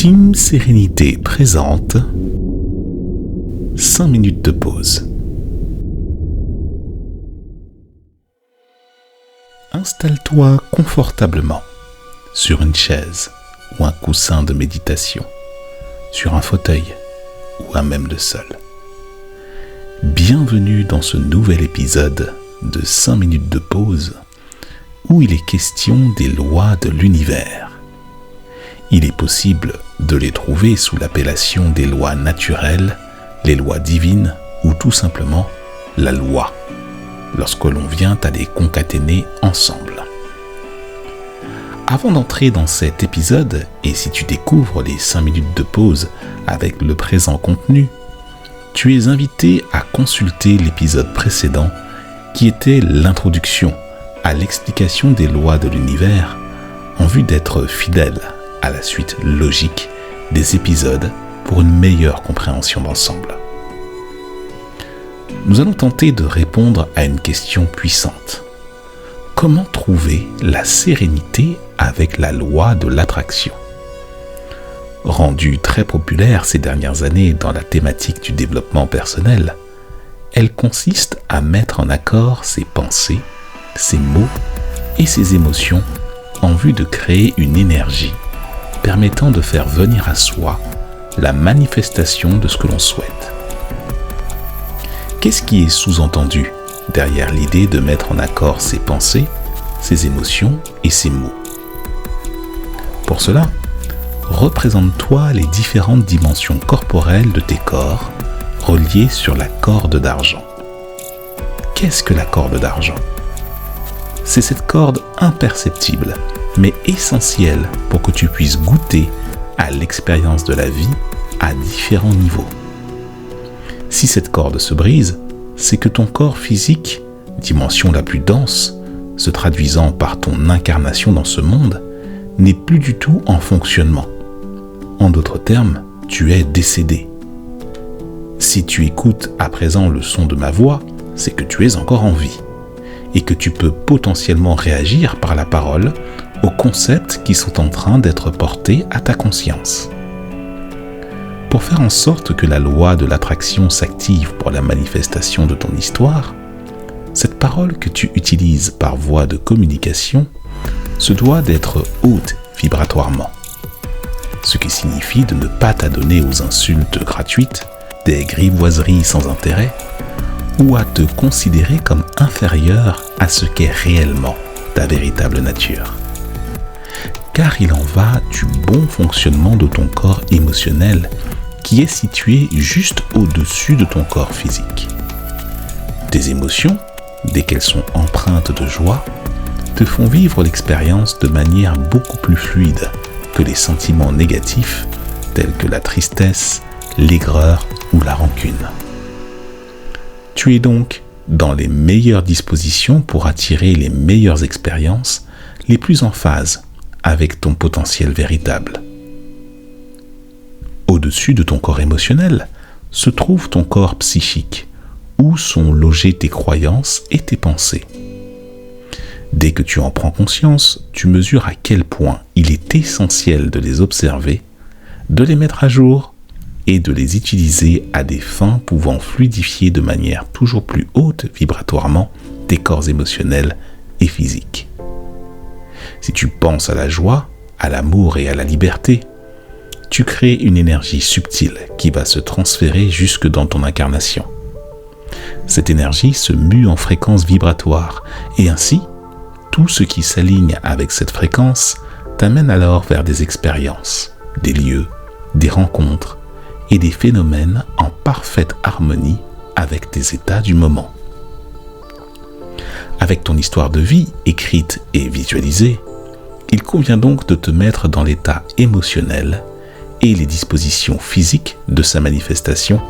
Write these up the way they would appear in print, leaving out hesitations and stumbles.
Team Sérénité présente 5 minutes de pause. Installe-toi confortablement sur une chaise ou un coussin de méditation, sur un fauteuil ou à même le sol. Bienvenue dans ce nouvel épisode de 5 minutes de pause où il est question des lois de l'univers. Il est possible de les trouver sous l'appellation des lois naturelles, les lois divines ou tout simplement la loi, lorsque l'on vient à les concaténer ensemble. Avant d'entrer dans cet épisode, et si tu découvres les 5 minutes de pause avec le présent contenu, tu es invité à consulter l'épisode précédent qui était l'introduction à l'explication des lois de l'univers en vue d'être fidèle à la suite logique des épisodes pour une meilleure compréhension d'ensemble. Nous allons tenter de répondre à une question puissante. Comment trouver la sérénité avec la loi de l'attraction ? Rendue très populaire ces dernières années dans la thématique du développement personnel, elle consiste à mettre en accord ses pensées, ses mots et ses émotions en vue de créer une énergie permettant de faire venir à soi la manifestation de ce que l'on souhaite. Qu'est-ce qui est sous-entendu derrière l'idée de mettre en accord ses pensées, ses émotions et ses mots ? Pour cela, représente-toi les différentes dimensions corporelles de tes corps reliées sur la corde d'argent. Qu'est-ce que la corde d'argent ? C'est cette corde imperceptible, mais essentielle pour que tu puisses goûter à l'expérience de la vie à différents niveaux. Si cette corde se brise, c'est que ton corps physique, dimension la plus dense, se traduisant par ton incarnation dans ce monde, n'est plus du tout en fonctionnement. En d'autres termes, tu es décédé. Si tu écoutes à présent le son de ma voix, c'est que tu es encore en vie et que tu peux potentiellement réagir par la parole aux concepts qui sont en train d'être portés à ta conscience. Pour faire en sorte que la loi de l'attraction s'active pour la manifestation de ton histoire, cette parole que tu utilises par voie de communication se doit d'être haute vibratoirement, ce qui signifie de ne pas t'adonner aux insultes gratuites, des grivoiseries sans intérêt, ou à te considérer comme inférieur à ce qu'est réellement ta véritable nature. Car il en va du bon fonctionnement de ton corps émotionnel qui est situé juste au-dessus de ton corps physique. Tes émotions, dès qu'elles sont empreintes de joie, te font vivre l'expérience de manière beaucoup plus fluide que les sentiments négatifs tels que la tristesse, l'aigreur ou la rancune. Tu es donc dans les meilleures dispositions pour attirer les meilleures expériences, les plus en phase avec ton potentiel véritable. Au-dessus de ton corps émotionnel se trouve ton corps psychique, où sont logées tes croyances et tes pensées. Dès que tu en prends conscience, tu mesures à quel point il est essentiel de les observer, de les mettre à jour et de les utiliser à des fins pouvant fluidifier de manière toujours plus haute vibratoirement tes corps émotionnels et physiques. Si tu penses à la joie, à l'amour et à la liberté, tu crées une énergie subtile qui va se transférer jusque dans ton incarnation. Cette énergie se mue en fréquence vibratoire et ainsi, tout ce qui s'aligne avec cette fréquence t'amène alors vers des expériences, des lieux, des rencontres et des phénomènes en parfaite harmonie avec tes états du moment. Avec ton histoire de vie écrite et visualisée, il convient donc de te mettre dans l'état émotionnel et les dispositions physiques de sa manifestation,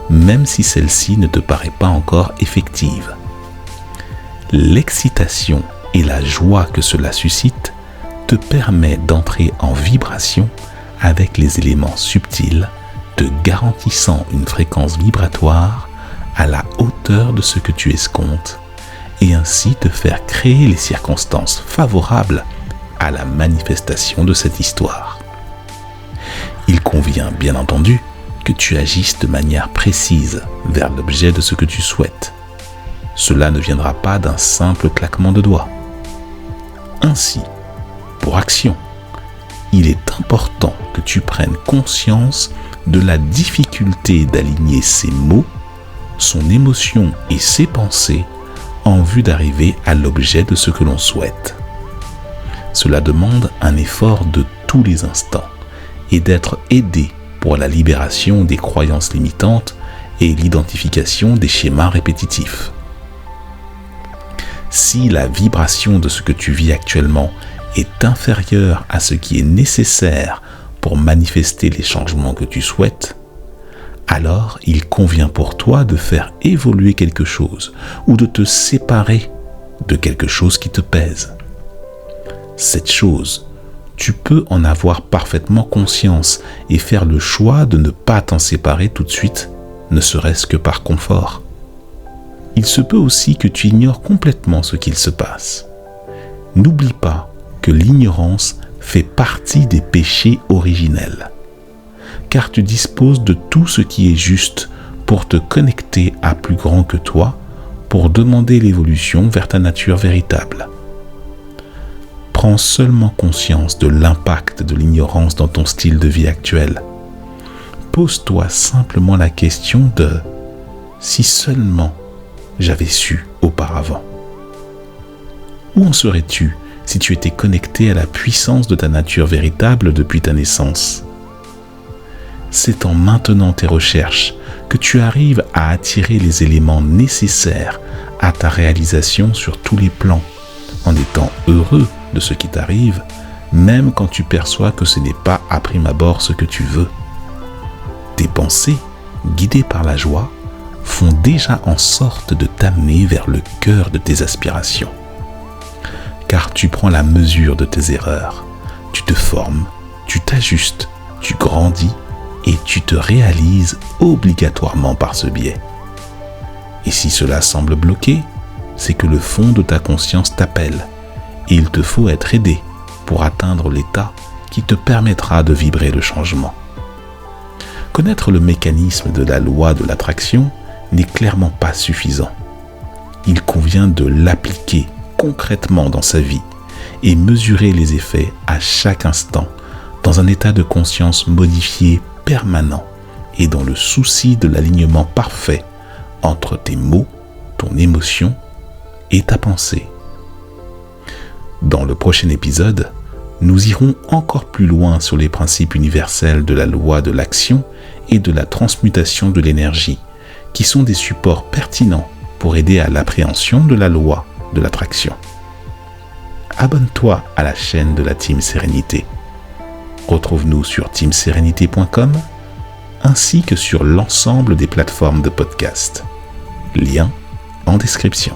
même si celle-ci ne te paraît pas encore effective. L'excitation et la joie que cela suscite te permet d'entrer en vibration avec les éléments subtils, te garantissant une fréquence vibratoire à la hauteur de ce que tu escomptes et ainsi te faire créer les circonstances favorables à la manifestation de cette histoire. Il convient, bien entendu, que tu agisses de manière précise vers l'objet de ce que tu souhaites. Cela ne viendra pas d'un simple claquement de doigts. Ainsi, pour action, il est important que tu prennes conscience de la difficulté d'aligner ses mots, son émotion et ses pensées en vue d'arriver à l'objet de ce que l'on souhaite. Cela demande un effort de tous les instants et d'être aidé pour la libération des croyances limitantes et l'identification des schémas répétitifs. Si la vibration de ce que tu vis actuellement est inférieure à ce qui est nécessaire pour manifester les changements que tu souhaites, alors il convient pour toi de faire évoluer quelque chose ou de te séparer de quelque chose qui te pèse. Cette chose, tu peux en avoir parfaitement conscience et faire le choix de ne pas t'en séparer tout de suite, ne serait-ce que par confort. Il se peut aussi que tu ignores complètement ce qu'il se passe. N'oublie pas que l'ignorance fait partie des péchés originels, car tu disposes de tout ce qui est juste pour te connecter à plus grand que toi, pour demander l'évolution vers ta nature véritable. Prends seulement conscience de l'impact de l'ignorance dans ton style de vie actuel. Pose-toi simplement la question de « si seulement j'avais su auparavant ». Où en serais-tu si tu étais connecté à la puissance de ta nature véritable depuis ta naissance? C'est en maintenant tes recherches que tu arrives à attirer les éléments nécessaires à ta réalisation sur tous les plans, en étant heureux de ce qui t'arrive, même quand tu perçois que ce n'est pas à prime abord ce que tu veux. Tes pensées, guidées par la joie, font déjà en sorte de t'amener vers le cœur de tes aspirations. Car tu prends la mesure de tes erreurs, tu te formes, tu t'ajustes, tu grandis et tu te réalises obligatoirement par ce biais. Et si cela semble bloqué, c'est que le fond de ta conscience t'appelle et il te faut être aidé pour atteindre l'état qui te permettra de vibrer le changement. Connaître le mécanisme de la loi de l'attraction n'est clairement pas suffisant. Il convient de l'appliquer concrètement dans sa vie et mesurer les effets à chaque instant dans un état de conscience modifié permanent et dans le souci de l'alignement parfait entre tes mots, ton émotion et ta pensée. Dans le prochain épisode, nous irons encore plus loin sur les principes universels de la loi de l'action et de la transmutation de l'énergie, qui sont des supports pertinents pour aider à l'appréhension de la loi de l'attraction. Abonne-toi à la chaîne de la Team Sérénité. Retrouve-nous sur teamserenity.com ainsi que sur l'ensemble des plateformes de podcast. Lien en description.